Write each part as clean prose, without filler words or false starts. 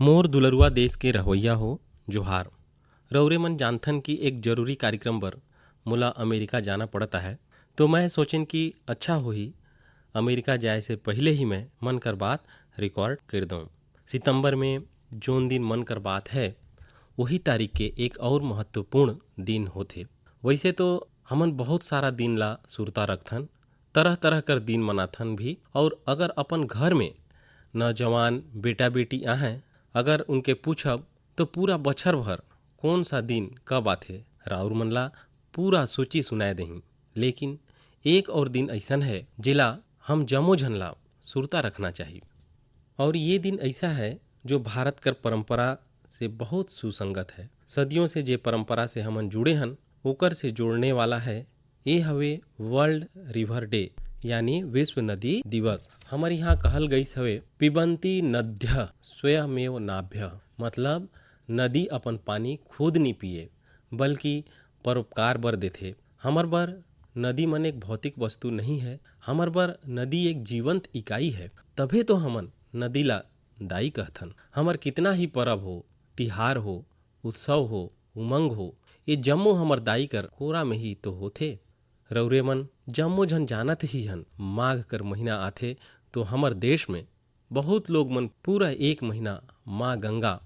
मोर दुलरुआ देश के रहोइया हो जोहार। रउरे मन जानथन कि एक जरूरी कार्यक्रम बर मोला अमेरिका जाना पड़ता है, तो मैं सोचें कि अच्छा होही अमेरिका जाए से पहले ही मैं मन कर बात रिकॉर्ड कर दूं। सितंबर में जोन दिन मन कर बात है वही तारीख के एक और महत्वपूर्ण दिन होथे। वैसे तो हमन बहुत सारा दिन ला सुरता रखथन, तरह तरह कर दिन मनाथन भी, और अगर अपन घर में नौजवान बेटा बेटी हैं, अगर उनके पूछब तो पूरा बछर भर कौन सा दिन कब आथे राउर मन ला पूरा सोची सुनाए देही। लेकिन एक और दिन ऐसन है जिला हम जमो झन ला सुरता रखना चाहिए, और ये दिन ऐसा है जो भारत कर परंपरा से बहुत सुसंगत है। सदियों से जे परंपरा से हमन जुड़े हन ओकर से जोड़ने वाला है। ये हवे वर्ल्ड रिवर डे यानी विश्व नदी दिवस। हमारे यहाँ कहल गई हवे पिबंती नद्य स्वयमेव नाभ्य, मतलब नदी अपन पानी खुद नहीं पिए बल्कि परोपकार बर देथे। हमर बर नदी मन एक भौतिक वस्तु नहीं है, हमर बर नदी एक जीवंत इकाई है। तभे तो हमन नदी ला दाई कहथन। हमर कितना ही परब हो, तिहार हो, उत्सव हो, उमंग हो, ये जम्मो हमर दाई कर कोरा में ही तो होथे। रउरे मन जम्मो झन जानत ही हन, माघ कर महीना आथे तो हमर देश में बहुत लोग मन पूरा एक महीना माँ गंगा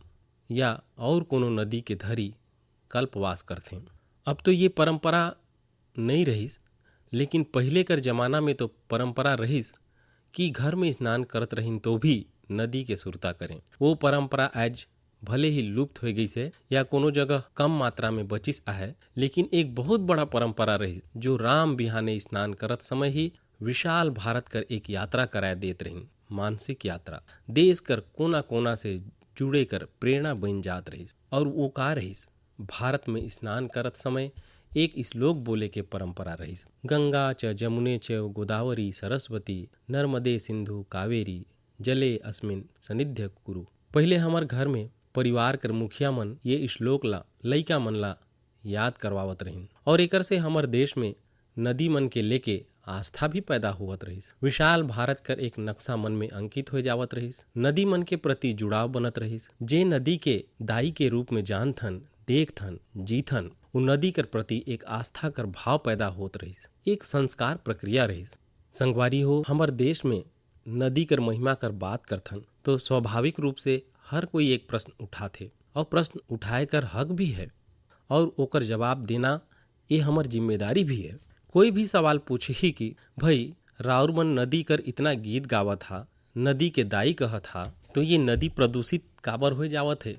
या और कोनो नदी के धरी कल्पवास करथे। अब तो ये परंपरा नहीं रहिस, लेकिन पहले कर जमाना में तो परंपरा रहिस कि घर में स्नान करत रहिन तो भी नदी के सुरता करें। वो परंपरा आज भले ही लुप्त हो गई से या कोनो जगह कम मात्रा में बचिस आहे, लेकिन एक बहुत बड़ा परंपरा रही जो राम बिहाने स्नान करत समय ही विशाल भारत कर एक यात्रा कराए देत रही। मानसिक यात्रा देश कर कोना कोना से जुड़े कर प्रेरणा बन जात रही। और वो का रही, भारत में स्नान करत समय एक श्लोक बोले के परंपरा रही। गंगा च जमुने च गोदावरी सरस्वती नर्मदे सिंधु कावेरी जले अस्मिन सनिध्य कुरु। पहले हमार घर में परिवार कर मुखिया मन ये श्लोक ला लइका मन ला याद करवावत रहिन, और एकर से हमर देश में नदी मन के लेके आस्था भी पैदा होवत रहिस। विशाल भारत कर एक नक्शा मन में अंकित हो जावत रहिस। नदी मन के प्रति जुड़ाव बनत रहिस। जे नदी के दाई के रूप में जानथन, देखथन, जीथन, उ नदी कर प्रति एक आस्था कर भाव पैदा होत रहिस। एक संस्कार प्रक्रिया रहिस। संगवारी हो, हमर देश में नदी कर महिमा कर बात करथन तो स्वाभाविक रूप से हर कोई एक प्रश्न उठाथे, और प्रश्न उठाए कर हक भी है, और ओकर जवाब देना ये हमर जिम्मेदारी भी है। कोई भी सवाल पूछे ही कि भाई राउर मन नदी कर इतना गीत गावत था, नदी के दाई कहत था, तो ये नदी प्रदूषित काबर हो जावत है।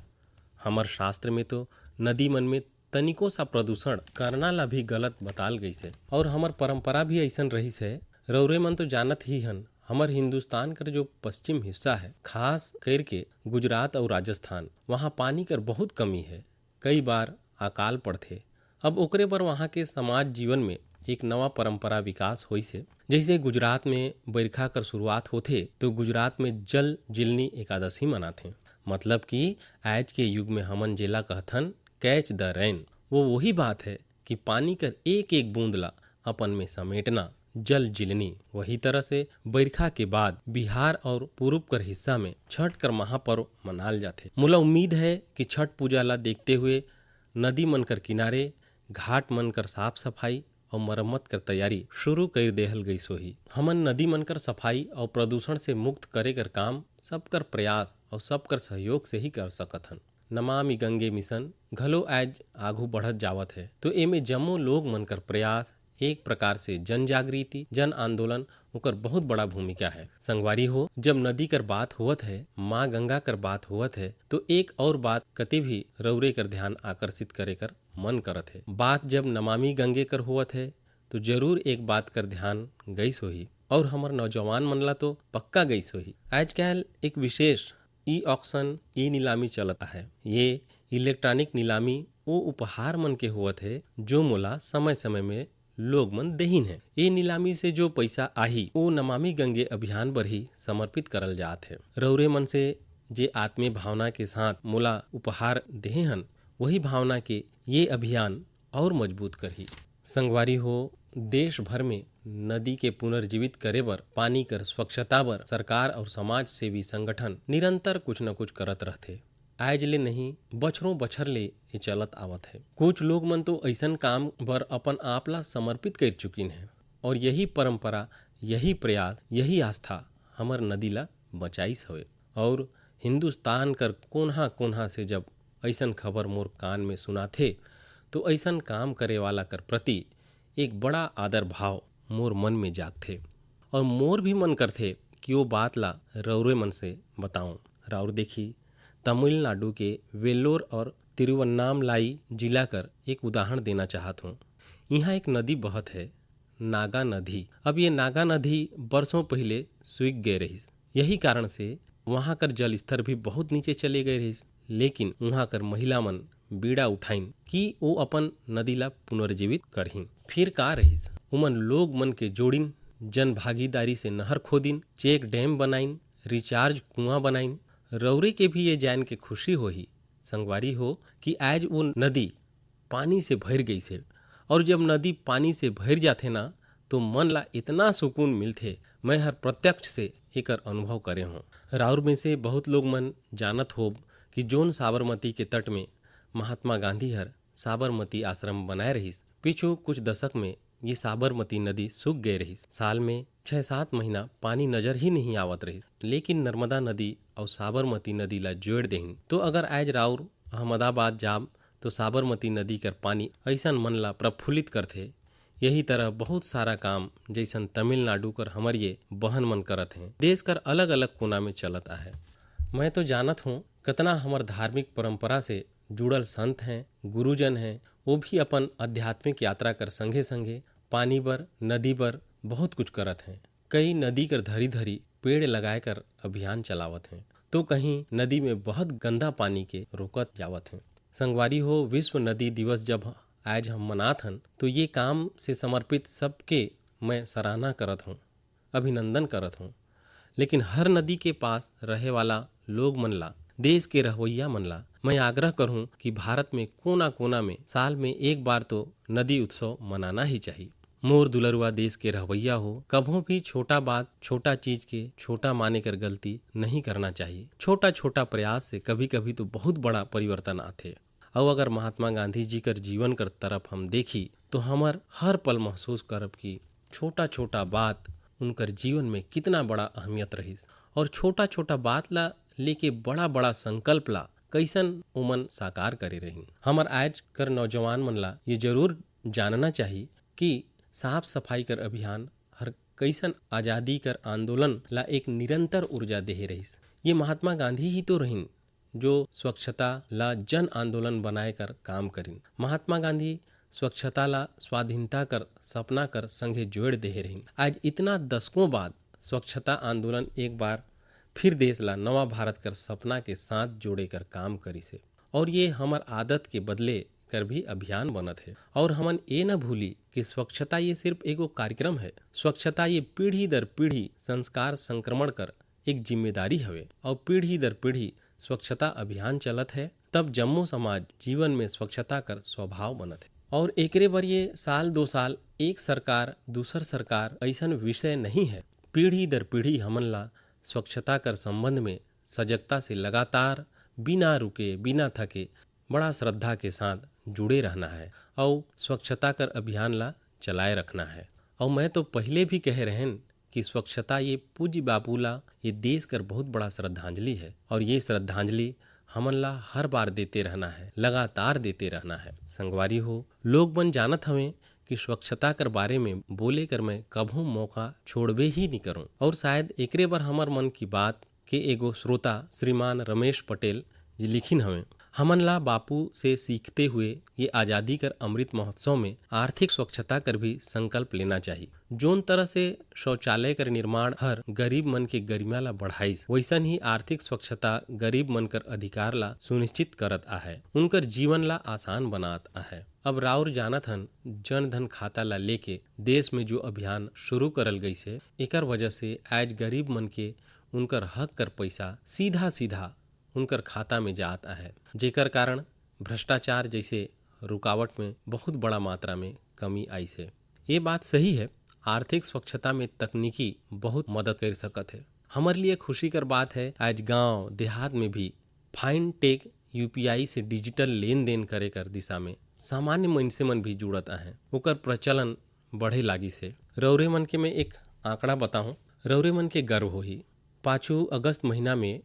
हमर शास्त्र में तो नदी मन में तनिको सा प्रदूषण करना ला भी गलत बताल गई है, और हमर परंपरा भी ऐसन रही है। रउरे मन तो जानत ही हन, हमर हिंदुस्तान कर जो पश्चिम हिस्सा है, खास करके गुजरात और राजस्थान, वहाँ पानी कर बहुत कमी है। कई बार अकाल पड़थे। अब ओकरे पर वहाँ के समाज जीवन में एक नवा परंपरा विकास होई से। जैसे गुजरात में बरखा कर शुरुआत होथे तो गुजरात में जल जिलनी एकादशी मनाथे। मतलब कि आज के युग में हमन जेला कहथन कैच द रेन, वो वही बात है कि पानी कर एक एक बूंद ला अपन में समेटना, जल जिलनी। वही तरह से बरखा के बाद बिहार और पूर्व कर हिस्सा में छठ कर महापर्व मनाल जाथे। मोला उम्मीद है कि छठ पूजा ला देखते हुए नदी मन कर किनारे घाट मन कर साफ सफाई और मरम्मत कर तैयारी शुरू कर देहल गई सोही। हमन नदी मन कर सफाई और प्रदूषण से मुक्त करे कर काम सबकर प्रयास और सबकर सहयोग से ही कर सकत हन। नमामि गंगे मिशन घलो आज आगू बढ़त जावत है, तो एमे जम्मो लोग मन कर प्रयास एक प्रकार से जन जागृति, जन आंदोलन ओकर बहुत बड़ा भूमिका है। संगवारी हो, जब नदी कर बात होवत है, माँ गंगा कर बात होवत है, तो एक और बात कति भी रउरे कर ध्यान आकर्षित करे कर मन करत है। बात जब नमामि गंगे कर होवत है तो जरूर एक बात कर ध्यान गईस होही, और हमर नौजवान मन ला तो पक्का गईस होही। आजकल एक विशेष ई ऑक्शन, ई नीलामी चलता है। ये इलेक्ट्रॉनिक नीलामी वो उपहार मन के होवत है जो मोला समय समय में लोग मन देहीन है। ये नीलामी से जो पैसा आही वो नमामि गंगे अभियान पर ही समर्पित करल जात है। रउरे मन से जे आत्मीय भावना के साथ मोला उपहार देहे हन, वही भावना के ये अभियान और मजबूत करही। संगवारी हो, देश भर में नदी के पुनर्जीवित करे बर, पानी कर स्वच्छता बर सरकार और समाज सेवी संगठन निरंतर कुछ न कुछ करत रहथे। आज ले नहीं, बछरों बछर ले ये चलत आवत है। कुछ लोग मन तो ऐसन काम बर अपन आप ला समर्पित कर चुकिन है और यही परंपरा, यही प्रयास, यही आस्था हमर नदी ला बचाइस हवे। और हिंदुस्तान कर कोन्हा कोन्हा से जब ऐसन खबर मोर कान में सुनाथे तो ऐसन काम करे वाला कर प्रति एक बड़ा आदर भाव मोर मन में जागथे और मोर भी मन करथे कि वो बात ला रौरे मन से बताऊं। राउर देखी, तमिलनाडु के वेल्लोर और तिरुवन्नामलाई जिला कर एक उदाहरण देना चाहत हूँ। यहाँ एक नदी बहत है, नागा नदी। अब ये नागा नदी बरसों पहले सूख गए रही, यही कारण से वहाँ कर जल स्तर भी बहुत नीचे चले गए रही। लेकिन वहाँ कर महिला मन बीड़ा उठाइन कि वो अपन नदी ला पुनर्जीवित करहीन। फिर का रहीस, उमन लोग मन के जोड़िन, जन भागीदारी से नहर खोदिन, चेक डैम बनाइन, रिचार्ज कुआं बनाइन। रौरे के भी ये जान के खुशी होही संगवारी हो कि आज वो नदी पानी से भर गई से। और जब नदी पानी से भर जाथे ना तो मन ला इतना सुकून मिलथे। मैं हर प्रत्यक्ष से एकर अनुभव करे हूँ। राउर में से बहुत लोग मन जानत होब कि जोन साबरमती के तट में महात्मा गांधी हर साबरमती आश्रम बनाए रहीस, पिछू कुछ दशक में ये साबरमती नदी सूख गए रही। साल में 6-7 महीना पानी नजर ही नहीं आवत रही। लेकिन नर्मदा नदी और साबरमती नदी ला जोड़ देहिन तो अगर आज राउर अहमदाबाद जाब तो साबरमती नदी कर पानी ऐसा मन ला प्रफुल्लित करथे। यही तरह बहुत सारा काम जैसन तमिलनाडु कर हमर ये बहन मन करत हैं, देश कर अलग अलग कोना में चलता है। मैं तो जानत हूँ कितना हमर धार्मिक परंपरा से जुड़ल संत हैं, गुरुजन हैं, वो भी अपन आध्यात्मिक यात्रा कर संगे संगे पानी बर, नदी बर बहुत कुछ करत हैं। कई नदी कर धरी धरी पेड़ लगाए कर अभियान चलावत हैं तो कहीं नदी में बहुत गंदा पानी के रोकत जावत हैं। संगवारी हो, विश्व नदी दिवस जब आज हम मनात हन तो ये काम से समर्पित सबके मैं सराहना करत हूँ, अभिनंदन करत हूँ। लेकिन हर नदी के पास रहे वाला लोग मन ला, देश के रहोइया मन ला मैं आग्रह करूं कि भारत में कोना कोना में साल में एक बार तो नदी उत्सव मनाना ही चाहिए। मोर दुलरुआ देश के रहोइया हो, कभों भी छोटा बात, छोटा चीज के छोटा माने कर गलती नहीं करना चाहिए। छोटा छोटा प्रयास से कभी कभी तो बहुत बड़ा परिवर्तन आथे। और अगर महात्मा गांधी जी कर जीवन कर तरफ हम देखी तो हमार हर पल महसूस करब कि छोटा छोटा बात उनकर जीवन में कितना बड़ा अहमियत रही और छोटा छोटा बात ला लेके बड़ा बड़ा संकल्प ला कैसन उमन साकार करे रही। हमार आज कर नौजवान मन ला ये जरूर जानना चाहिए कि साफ सफाई कर अभियान हर कैसन आजादी कर आंदोलन ला एक निरंतर ऊर्जा दे रही। ये महात्मा गांधी ही तो रहीन जो स्वच्छता ला जन आंदोलन बनाए कर काम करीन। महात्मा गांधी स्वच्छता ला स्वाधीनता कर सपना कर संगे जोड़ दे रहीन। आज इतना दशकों बाद स्वच्छता आंदोलन एक बार फिर देश ला नवा भारत कर सपना के साथ जोड़े कर काम करी से। और ये हमार आदत के बदले कर भी अभियान बनत है। और हमन ये न भूली कि स्वच्छता ये सिर्फ एगो कार्यक्रम है। स्वच्छता ये पीढ़ी दर पीढ़ी संस्कार संक्रमण कर एक जिम्मेदारी हवे और पीढ़ी दर पीढ़ी स्वच्छता अभियान चलत है। तब जम्मो समाज जीवन में स्वच्छता कर स्वभाव बनत है। और एकरे बर ये साल 2 साल एक सरकार दूसर सरकार ऐसन विषय नहीं है। पीढ़ी दर पीढ़ी हमन ला स्वच्छता कर संबंध में सजगता से लगातार बिना रुके बिना थके बड़ा श्रद्धा के साथ जुड़े रहना है और स्वच्छता कर अभियान ला चलाए रखना है। और मैं तो पहले भी कह रहन कि स्वच्छता ये पूज्य बापू ला ये देश कर बहुत बड़ा श्रद्धांजलि है और ये श्रद्धांजलि हमन ला हर बार देते रहना है, लगातार देते रहना है। संगवारी हो, लोग मन जानत हमें कि स्वच्छता कर बारे में बोले कर मैं कभू मौका छोड़बे ही नहीं करूं। और शायद एकरे बार हमार मन की बात के एगो श्रोता श्रीमान रमेश पटेल जी लिखिन हमें। हमन ला बापू से सीखते हुए ये आज़ादी कर अमृत महोत्सव में आर्थिक स्वच्छता कर भी संकल्प लेना चाहिए। जोन तरह से शौचालय कर निर्माण हर गरीब मन के गरिमा ला बढ़ाइस, वैसन ही आर्थिक स्वच्छता गरीब मन कर अधिकार ला सुनिश्चित करत आहे, उनकर जीवन ला आसान बनात आहे। अब राउर जानत हन जन धन खाता ला लेके देश में जो अभियान शुरू करल गई से, एकर वजह से आज गरीब मन के उनकर हक कर पैसा सीधा सीधा उनकर खाता में जात आहे, जेकर कारण भ्रष्टाचार जैसे रुकावट में बहुत बड़ा मात्रा में कमी आई से। ये बात सही है, आर्थिक स्वच्छता में तकनीकी बहुत मदद कर सकत है। हमारे लिए खुशी कर बात है आज गांव देहात में भी फाइन टेक यूपीआई से डिजिटल लेन देन करे कर दिशा में सामान्य मनुष्य मन भी जुड़त है, ओकर प्रचलन बढ़े लागी से। रौरे मन के मैं एक आंकड़ा बताऊं, रौरे मन के गर्व होही। 5 अगस्त महीना में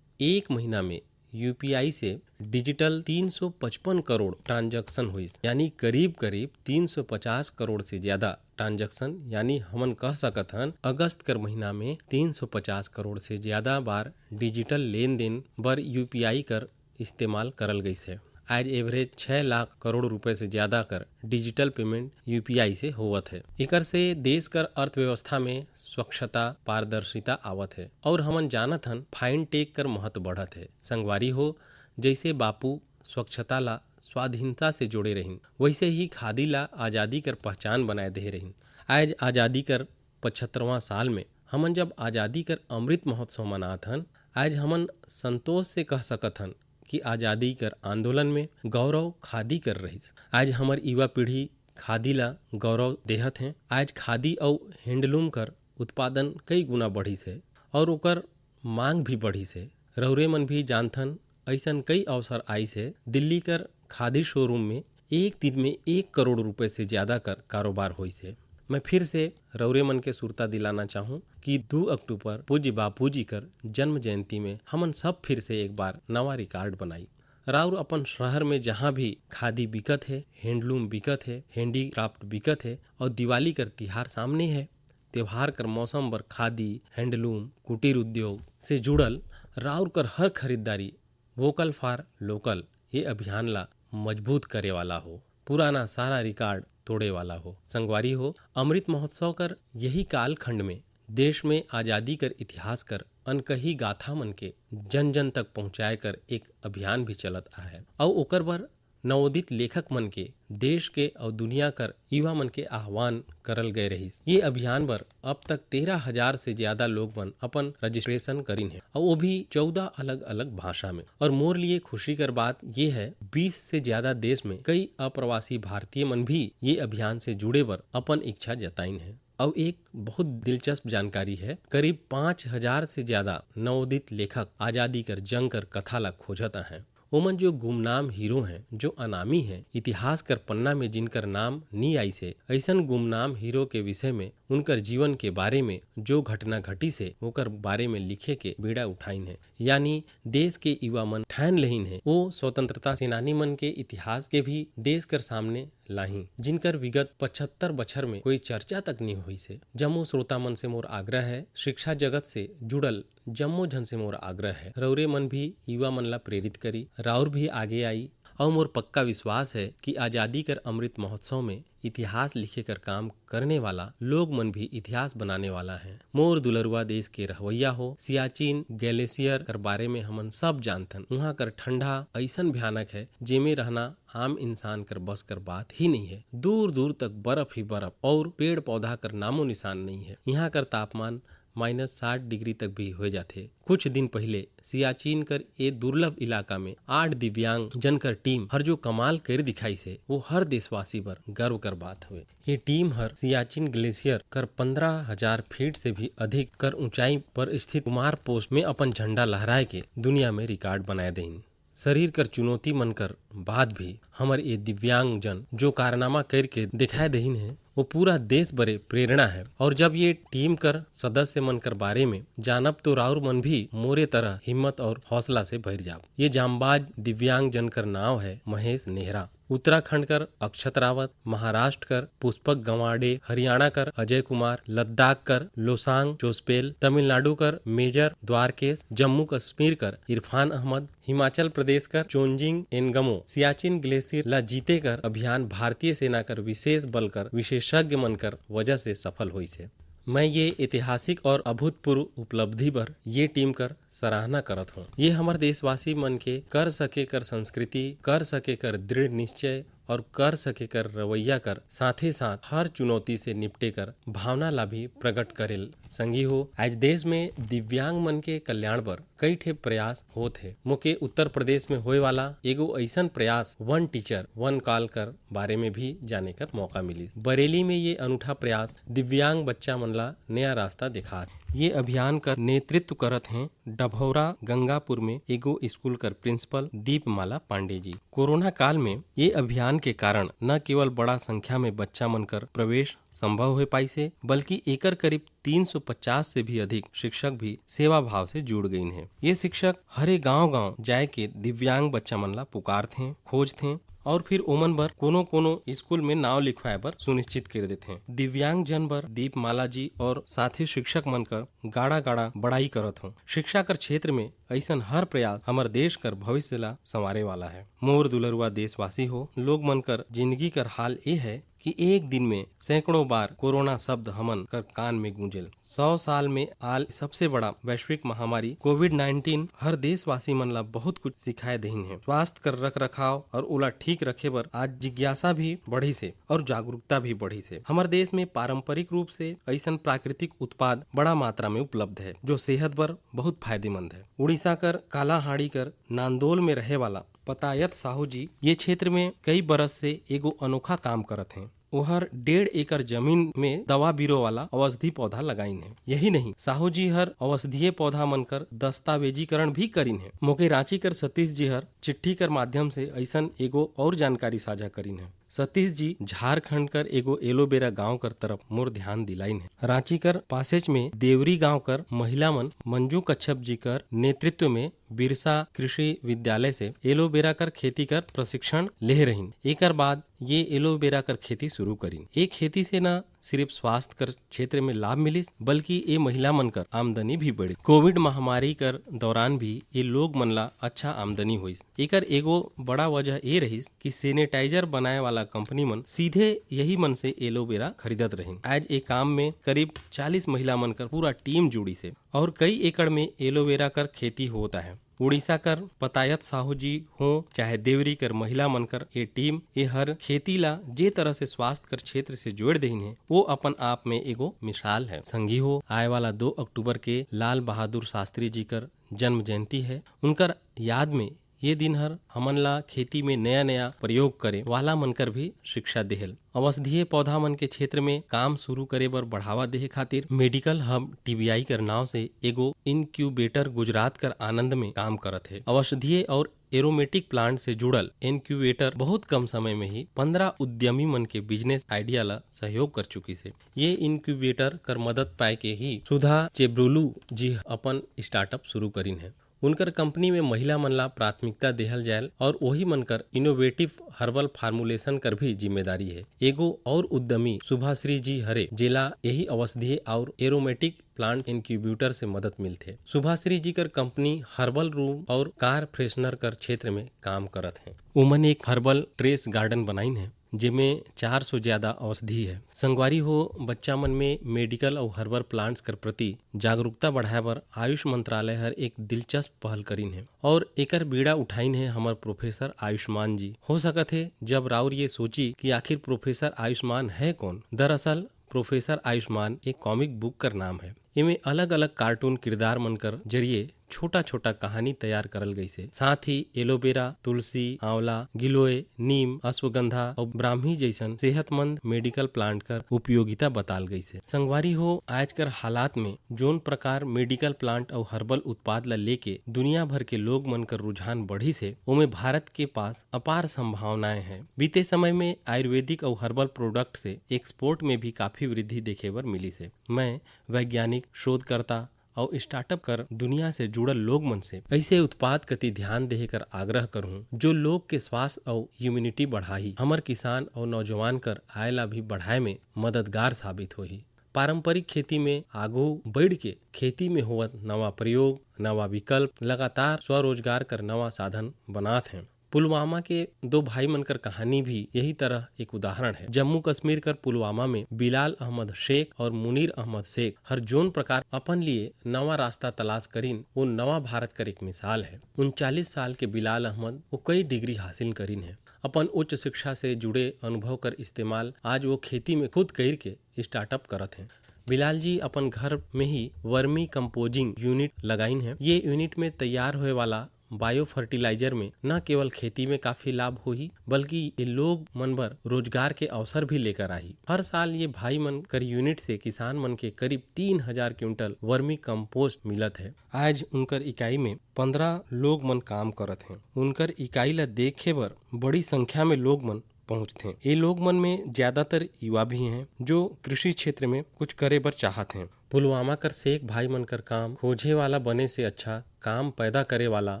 एक महीना में यूपीआई से डिजिटल 355 करोड़ ट्रांजैक्शन हुई, यानी करीब करीब 350 करोड़ से ज्यादा ट्रांजैक्शन, यानी हमन कह सकत हन अगस्त कर महीना में 350 करोड़ से ज्यादा बार डिजिटल लेन देन बर यूपीआई कर इस्तेमाल करल गई है। आज एवरेज 6 लाख करोड़ रुपए से ज्यादा कर डिजिटल पेमेंट यूपीआई से होवत है। एकर से देश कर अर्थव्यवस्था में स्वच्छता पारदर्शिता आवत है और हमन जानत हन फाइन टेक कर महत्व बढ़त है। संगवारी हो, जैसे बापू स्वच्छता ला स्वाधीनता से जोड़े रहिन, वैसे ही खादी ला आज़ादी कर पहचान बनाए दे रहिन। आज आज़ादी कर 75वां साल में हमन जब आज़ादी कर अमृत महोत्सव मनात हन, आज हमन संतोष से कह सकत हन कि आज़ादी कर आंदोलन में गौरव खादी कर रहीस। आज हमार युवा पीढ़ी खादी ला गौरव देहत हैं। आज खादी और हैंडलूम कर उत्पादन कई गुना बढ़िस है और ओकर मांग भी बढ़िस है। रौरे मन भी जानथन ऐसन कई अवसर आइस है। दिल्ली कर खादी शोरूम में एक दिन में 1 करोड़ रुपए से ज्यादा कर कारोबार होइस है। मैं फिर से रौरे मन के सुरता दिलाना चाहूँ कि 2 अक्टूबर पूज्य बापू जी कर जन्म जयंती में हमन सब फिर से एक बार नवा रिकॉर्ड बनाई। राउर अपन शहर में जहाँ भी खादी बिकत है, हैंडलूम बिकत है, हैंडीक्राफ्ट बिकत है और दिवाली कर तिहार सामने है, त्योहार कर मौसम पर खादी हैंडलूम कुटीर उद्योग से जुड़ल राउर कर हर खरीदारी वोकल फॉर लोकल ये अभियान ला मजबूत करे वाला हो, पुराना सारा रिकॉर्ड तोड़े वाला हो। संगवारी हो, अमृत महोत्सव कर यही काल खंड में देश में आज़ादी कर इतिहास कर अनकही गाथा मन के जन जन तक पहुँचाए कर एक अभियान भी चलत है और ओकर बर नवोदित लेखक मन के देश के और दुनिया कर युवा मन के आह्वान करल गए रहीस। ये अभियान बर अब तक 13,000 से ज्यादा लोग मन अपन रजिस्ट्रेशन करीन है और वो भी 14 अलग अलग भाषा में। और मोर लिए खुशी कर बात ये है 20 से ज्यादा देश में कई अप्रवासी भारतीय मन भी ये अभियान से जुड़े बर अपन इच्छा जताइन है। और एक बहुत दिलचस्प जानकारी है, करीब 5,000 से ज्यादा नवोदित लेखक आजादी कर जंग कर कथा ला खोजता है। ओमन जो गुमनाम हीरो हैं, जो अनामी हैं, इतिहास कर पन्ना में जिनकर नाम नी आई से, ऐसन गुमनाम हीरो के विषय में उनकर जीवन के बारे में जो घटना घटी से ओकर बारे में लिखे के बीड़ा उठाइन है। यानी देश के युवा मन ठान लहीन है वो स्वतंत्रता सेनानी मन के इतिहास के भी देश कर सामने लाही, जिनकर विगत 75 बछर में कोई चर्चा तक नहीं हुई से। जम्मो श्रोता मन से मोर आग्रह है, शिक्षा जगत से जुड़ल जम्मो जन से मोर आग्रह है, रौरे मन भी युवा मन ला प्रेरित करी, राउर भी आगे आई। और मोर पक्का विश्वास है कि आज़ादी कर अमृत महोत्सव में इतिहास लिखे कर काम करने वाला लोग मन भी इतिहास बनाने वाला है। मोर दुलरुआ देश के रहवैया हो, सियाचिन ग्लेशियर कर बारे में हमन सब जानथन। वहाँ कर ठंडा ऐसन भयानक है जेमे रहना आम इंसान कर बस कर बात ही नहीं है। दूर दूर तक बर्फ ही बर्फ और पेड़ पौधा कर नामो निशान नहीं है। यहाँ कर तापमान -60 डिग्री तक भी हो जाते। कुछ दिन पहले सियाचिन कर ये दुर्लभ इलाका में 8 दिव्यांग जन कर टीम हर जो कमाल कर दिखाई से वो हर देशवासी पर गर्व कर बात हुए। ये टीम हर सियाचिन ग्लेशियर कर 15,000 फीट से भी अधिक कर ऊंचाई पर स्थित कुमार पोस्ट में अपन झंडा लहराए के दुनिया में रिकॉर्ड बनाए दें। शरीर कर चुनौती मन कर बाद भी हमारे ये दिव्यांग जन जो कारनामा करके दिखाए दहीन है वो पूरा देश बरे प्रेरणा है। और जब ये टीम कर सदस्य मन कर बारे में जानब तो राउर मन भी मोरे तरह हिम्मत और हौसला से भर जाब। ये जांबाज दिव्यांग जन कर नाव है महेश नेहरा, उत्तराखंड कर अक्षत रावत, महाराष्ट्र कर पुष्पक गवाडे, हरियाणा कर अजय कुमार, लद्दाख कर लोसांग चोस्पेल, तमिलनाडु कर मेजर द्वारकेश, जम्मू कश्मीर कर इरफान अहमद, हिमाचल प्रदेश कर चोंजिंग एनगमो। सियाचिन ग्लेशियर ला जीते कर अभियान भारतीय सेना कर विशेष बल कर विशेषज्ञ मन कर वजह से सफल हुई से। मैं ये ऐतिहासिक और अभूतपूर्व उपलब्धि पर ये टीम कर सराहना करत हूँ। ये हमारे देशवासी मन के कर सके कर संस्कृति, कर सके कर दृढ़ निश्चय और कर सके कर रवैया कर साथे साथ हर चुनौती से निपटे कर भावना ला भी प्रकट करेल। संगी हो आज देश में दिव्यांग मन के कल्याण बर कई ठे प्रयास होत है। मुके उत्तर प्रदेश में होए वाला एगो ऐसन प्रयास वन टीचर वन कॉल कर बारे में भी जाने कर मौका मिली। बरेली में ये अनूठा प्रयास दिव्यांग बच्चा मन ला नया रास्ता दिखा। ये अभियान का नेतृत्व करत हैं डभौरा गंगापुर में एगो स्कूल कर प्रिंसिपल दीपमाला पांडे जी। कोरोना काल में ये अभियान के कारण न केवल बड़ा संख्या में बच्चा मन कर प्रवेश संभव हो पाई से, बल्कि एकर करीब 350 से भी अधिक शिक्षक भी सेवा भाव से जुड़ गई हैं। ये शिक्षक हरे गांव-गांव जाए के दिव्यांग बच्चा मन ला पुकारते हैं, खोजते हैं और फिर ओमन बर कोनो स्कूल में नाव लिखवाए बर सुनिश्चित कर देते हैं। दिव्यांग जन बर दीपमाला जी और साथी शिक्षक मन कर गाड़ा गाड़ा बड़ाई करत हो। शिक्षा कर क्षेत्र में ऐसन हर प्रयास हमार देश कर भविष्य ला संवारे वाला है। मोर दुलरुआ देशवासी हो, लोग मन कर जिंदगी कर हाल ये है कि एक दिन में सैकड़ों बार कोरोना शब्द हमन कर कान में गूंजेल। 100 साल में आल सबसे बड़ा वैश्विक महामारी कोविड-19 हर देशवासी मन ला बहुत कुछ सिखाए देहिन है। स्वास्थ्य कर रख रखाव और ओला ठीक रखे बर आज जिज्ञासा भी बढ़ी से और जागरूकता भी बढ़ी से। हमारे देश में पारंपरिक रूप से ऐसन प्राकृतिक उत्पाद बड़ा मात्रा में उपलब्ध है जो सेहत बर बहुत फायदेमंद है। उड़ीसा कर कालाहाड़ी कर नांदोल में रहे वाला पतायत साहू जी ये क्षेत्र में कई बरस से एगो अनोखा काम करत हैं। वहर 1.5 एकड़ जमीन में दवा बीरो वाला औषधि पौधा लगाइन है। यही नहीं, साहू जी हर औषधीय पौधा मन कर दस्तावेजीकरण भी करीन है। मोके रांची कर सतीश जी हर चिट्ठी कर माध्यम से ऐसन एगो और जानकारी साझा करीन है। सतीश जी झारखंड कर एगो एलोवेरा गांव कर तरफ मोर ध्यान दिलाइन है। रांची कर पासेज में देवरी गांव कर महिला मन मंजू कच्छप जी कर नेतृत्व में बिरसा कृषि विद्यालय से एलोवेरा कर खेती कर प्रशिक्षण ले रहीन। एकर बाद ये एलोवेरा कर खेती शुरू करीन। एक खेती से न सिर्फ स्वास्थ्य कर क्षेत्र में लाभ मिलिस, बल्कि ये महिला मन कर आमदनी भी बढ़ी। कोविड महामारी कर दौरान भी ये लोग मन ला अच्छा आमदनी हुई। एकर एगो बड़ा वजह ये रहीस कि सैनिटाइजर बनाए वाला कंपनी मन सीधे यही मन से एलोवेरा खरीदत रहीन। आज एक काम में करीब 40 महिला मन कर पूरा टीम जुड़ी से और कई एकड़ में एलोवेरा कर खेती होता है। उड़ीसा कर पतायत साहू जी हो चाहे देवरी कर महिला मन कर ये टीम ये हर खेती ला जे तरह से स्वास्थ्य कर क्षेत्र से जोड़ देहिन है वो अपन आप में एगो मिसाल है। संगी हो आए वाला 2 अक्टूबर के लाल बहादुर शास्त्री जी कर जन्म जयंती है। उनकर याद में ये दिन हर हमन ला खेती में नया नया प्रयोग करे वाला मनकर भी शिक्षा देहल। औषधीय पौधा मन के क्षेत्र में काम शुरू करे बर बढ़ावा देहे खातिर मेडिकल हब टीबीआई कर नाव से एगो इनक्यूबेटर गुजरात कर आनंद में काम करत है। औषधीय और एरोमेटिक प्लांट से जुड़ल इनक्यूबेटर बहुत कम समय में ही 15 उद्यमी मन के बिजनेस आइडिया ला सहयोग कर चुकी से। ये इनक्यूबेटर कर मदद पाए के ही सुधा चेब्रुलू जी अपन स्टार्टअप शुरू करीन है। उनकर कंपनी में महिला मन ला प्राथमिकता देहल जायल और वही मनकर इनोवेटिव हर्बल फार्मुलेशन कर भी जिम्मेदारी है। एगो और उद्यमी सुभाश्री जी हरे जेला यही औषधीय और एरोमेटिक प्लांट इनक्यूबेटर से मदद मिलते। सुभाश्री जी कर कंपनी हर्बल रूम और कार फ्रेशनर कर क्षेत्र में काम करत है। उमन एक हर्बल ट्रेस गार्डन बनाइन है जिसमें 400 ज्यादा औषधि है। संगवारी हो बच्चा मन में मेडिकल और हर्बल प्लांट्स कर प्रति जागरूकता बढ़ाए बर आयुष मंत्रालय हर एक दिलचस्प पहल करीन है और एकर बीड़ा उठाइन है हमार प्रोफेसर आयुष्मान जी। हो सकत है जब राउर ये सोची कि आखिर प्रोफेसर आयुष्मान है कौन। दरअसल प्रोफेसर आयुष्मान एक कॉमिक बुक कर नाम है। इनमें अलग अलग कार्टून किरदार मनकर जरिए छोटा छोटा कहानी तैयार करल गई से। साथ ही एलोवेरा, तुलसी, आंवला, गिलोय, नीम, अश्वगंधा और ब्राह्मी जैसन सेहतमंद मेडिकल प्लांट कर उपयोगिता बताल गई से। संगवारी हो आजकल हालात में जोन प्रकार मेडिकल प्लांट और हर्बल उत्पाद ला लेके दुनिया भर के लोग मन कर रुझान बढ़ी से उमे भारत के पास अपार संभावनाएं हैं। बीते समय में आयुर्वेदिक और हर्बल प्रोडक्ट से एक्सपोर्ट में भी काफी वृद्धि देखे बर मिली से। मैं वैज्ञानिक, शोधकर्ता और स्टार्टअप कर दुनिया से जुड़ल लोग मन से ऐसे उत्पाद कति ध्यान देहे कर आग्रह करूं जो लोग के स्वास्थ्य और इम्यूनिटी बढ़ाई, हमर किसान और नौजवान कर आय ला भी बढ़ाए में मददगार साबित होही। पारंपरिक खेती में आगू बढ़ के खेती में होवत नवा प्रयोग, नवा विकल्प लगातार स्वरोजगार कर नवा साधन बनात हैं। पुलवामा के 2 भाई मनकर कहानी भी यही तरह एक उदाहरण है। जम्मू कश्मीर कर पुलवामा में बिलाल अहमद शेख और मुनीर अहमद शेख हर जोन प्रकार अपन लिए नवा रास्ता तलाश करीन वो नवा भारत कर एक मिसाल है। 39 साल के बिलाल अहमद वो कई डिग्री हासिल करीन है। अपन उच्च शिक्षा से जुड़े अनुभव कर इस्तेमाल आज वो खेती में खुद कर के स्टार्टअप करत हैं। बिलाल जी अपन घर में ही वर्मी कंपोजिंग यूनिट लगाइन है। ये यूनिट में तैयार होए वाला बायो फर्टिलाइजर में न केवल खेती में काफी लाभ होही बल्कि ये लोग मन बर रोजगार के अवसर भी लेकर आई। हर साल ये भाई मन कर यूनिट से किसान मन के करीब 3000 क्विंटल वर्मी कंपोस्ट मिलत है। आज उनकर इकाई में 15 लोग मन काम करत हैं। उनकर इकाई ला देखे बर बड़ी संख्या में लोग मन पहुँचते हैं। ये लोग मन में ज्यादातर युवा भी हैं जो कृषि क्षेत्र में कुछ करे बर चाहत हैं। पुलवामा कर शेख भाई मन कर काम खोजे वाला बने से अच्छा काम पैदा करे वाला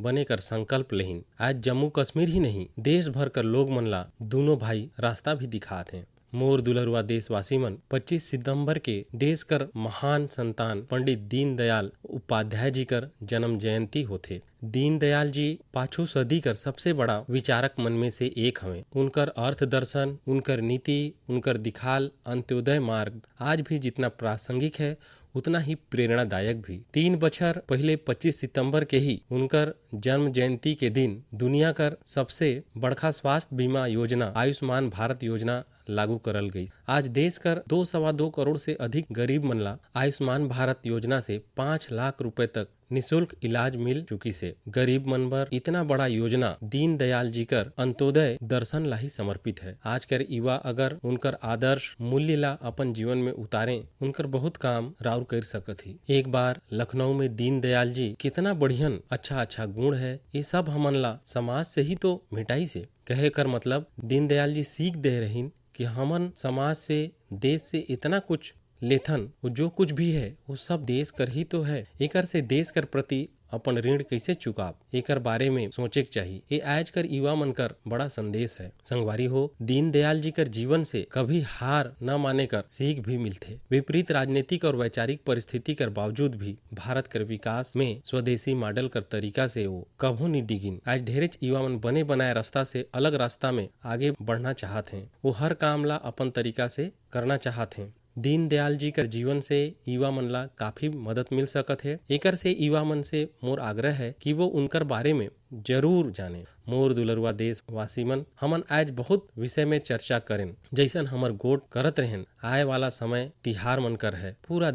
बने कर संकल्प लेहिन। आज जम्मू कश्मीर ही नहीं देश भर कर लोग मन ला दोनों भाई रास्ता भी दिखाते हैं। मोर दुलरुआ देशवासी मन 25 सितंबर के देश कर महान संतान पंडित दीनदयाल उपाध्याय जी कर जन्म जयंती होथे। दीनदयाल जी 5 सदी कर सबसे बड़ा विचारक मन में से एक हवे। उनकर अर्थ दर्शन, उनकर नीति, उनकर दिखाल अंत्योदय मार्ग आज भी जितना प्रासंगिक है उतना ही प्रेरणादायक भी। 3 बछर पहले 25 सितंबर के ही उनकर जन्म जयंती के दिन दुनिया कर सबसे बड़का स्वास्थ्य बीमा योजना आयुष्मान भारत योजना लागू करल गई। आज देश कर 2.25 करोड़ से अधिक गरीब मन ला आयुष्मान भारत योजना से 5 लाख रुपए तक निशुल्क इलाज मिल चुकी से। गरीब मन बर इतना बड़ा योजना दीनदयाल जी कर अंत्योदय दर्शन ला ही समर्पित है। आज कर युवा अगर उनकर आदर्श मूल्य ला अपन जीवन में उतारे उनकर बहुत काम राउर कर सकत ही। एक बार लखनऊ में दीनदयाल जी कितना बढ़ियन अच्छा गुण है ये सब हमन ला समाज से ही तो मिटाई से। कहे कर मतलब दीनदयाल जी सीख दे रहीन कि हमन समाज से देश से इतना कुछ लेथन वो जो कुछ भी है वो सब देश कर ही तो है। एकर से देश कर प्रति अपन ऋण कैसे चुकाब एकर बारे में सोचे के चाहिए। ये आज कर युवा मन कर बड़ा संदेश है। संगवारी हो दीनदयाल जी कर जीवन से कभी हार न माने कर सीख भी मिलते। विपरीत राजनीतिक और वैचारिक परिस्थिति कर बावजूद भी भारत कर विकास में स्वदेशी मॉडल कर तरीका से वो कभू नहीं डिगिन। आज ढेरे युवा मन बने बनाए रास्ता से अलग रास्ता में आगे बढ़ना चाहते हैं। वो हर काम ला अपन तरीका से करना चाहते हैं। दीनदयाल जी कर जीवन से युवा मन ला काफी मदद मिल सकत है। एकर से युवा मन से मोर आग्रह है कि वो उनकर बारे में जरूर जाने। मोर दुलरुआ देशवासी मन हमन आज बहुत विषय में चर्चा करें जैसन हमर गोट करत रहें। आए वाला समय तिहार मन कर है। पूरा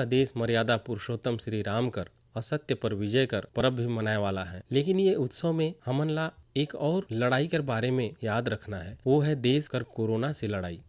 देश मर्यादा पुरुषोत्तम श्री राम कर असत्य पर विजय कर पर्व भी मनाए वाला है। लेकिन ये उत्सव में हमन ला एक और लड़ाई कर बारे में याद रखना है। वो है देश कर कोरोना से लड़ाई।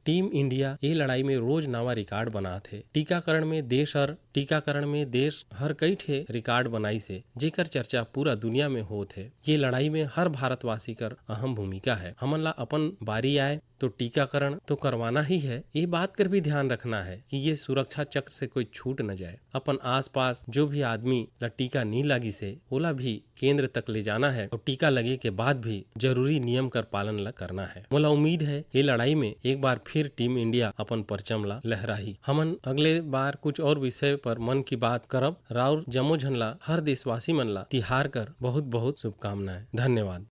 टीम इंडिया ये लड़ाई में रोज नवा रिकॉर्ड बनाते। टीकाकरण में देश हर कई ठे रिकॉर्ड बनाई से जेकर चर्चा पूरा दुनिया में होत है। ये लड़ाई में हर भारतवासी कर अहम भूमिका है। हमन ला अपन बारी आए तो टीकाकरण तो करवाना ही है। ये बात कर भी ध्यान रखना है कि ये सुरक्षा चक्र से कोई छूट न जाए। अपन आसपास जो भी आदमी ला टीका नहीं लगी से ओला भी केंद्र तक ले जाना है और टीका लगे के बाद भी जरूरी नियम कर पालन ला करना है। मोला उम्मीद है ये लड़ाई में एक बार फिर टीम इंडिया अपन परचम ला लहराही। हमन अगले बार कुछ और विषय पर मन की बात करब। राउर जमो झन ला हर देशवासी मन ला तिहार कर बहुत शुभकामनाएं। धन्यवाद।